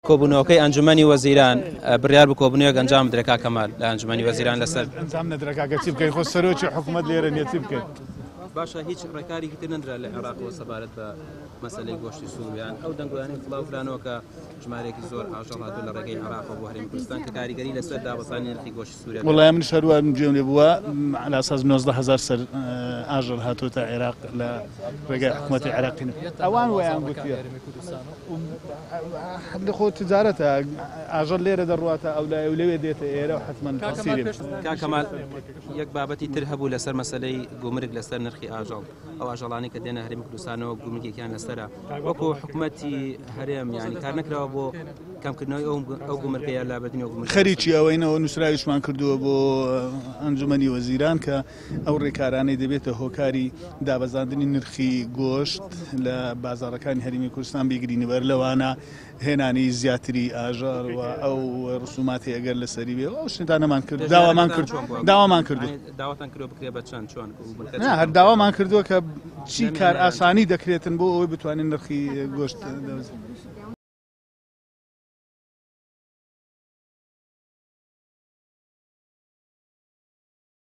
کۆبوونەوەکەی ئەنجومەنی وەزیران بڕیار بە کۆبوونەوەک ئەنجام بدرێت کاک کەمال لە ئەنجومەنی وەزیران لەسەر ئەنجام نەدرێت کاکە چی بکەین خۆ سەرۆکی حکوومەت لێرە نییە چی بکەین باشە هیچ ڕێکارێکی تر نەدرا لە عێراقەوە سەبارەت بە مەسەلەی گۆشتی سووریان ئەو دەنگۆیانی فڵاوفرانەوە کە ژمارەیەکی زۆر ئاژەڵ هاتووە لە ڕێگەی عێراقەوە بۆ هەرێمی کوردستان کە کاریگەری لەسەر دابەزانی نرخی گۆشتی سووریا وەڵای منیش هەروە گوێم لێ بووە على ئاساس 19,000 سەر ئاژەڵ هاتووەتە عێراق لە ڕێگای حکوومەتی عێراقی ئەوان ویان گوتیە لە خۆ تجارەتە ئاژەڵ لێرە دەڕواتە ئەو لای و لەوێ دێتە ئێرە و حتمەن تەفسیری کاک کەمال یەک بابەتی تر هەبوو لەسەر مەسەلەی گومرگ لەسەر نرخی ئاژەڵ ئەو ئاژەڵانی کە دێنە هەرێمی کوردستانەوە گومرگێکیان لەسەرە وەکو حکوومەتی هەرێم یعنی کار نەکراوە بۆ کەمکردنەوەی ئەو گومرگەیە لا بەدنەوە گومرگ خەریکی ئەوەینەوە نووسراویشمان کردووە بۆ ئەنجومەنی وەزیران کە ئەو ڕێکارانەی دەبێتە هۆکاری دابەزاندنی نرخی گۆشت لە بازاڕەکانی هەرێمی کوردستان بیگرینە بەر لەوانە هێنانی زیاتری ئاژەڵ و ئەو ڕسوماتی ئەگەر لەسەری بێ ئەو شتانەمان کرد داوامان کردو داواتان کردو بکرێ بە چەند چۆن هەر داوامان کردووە کە چی کار ئاسانی دەکرێتن بۆ ئەوەی بتوانین نرخی گۆشت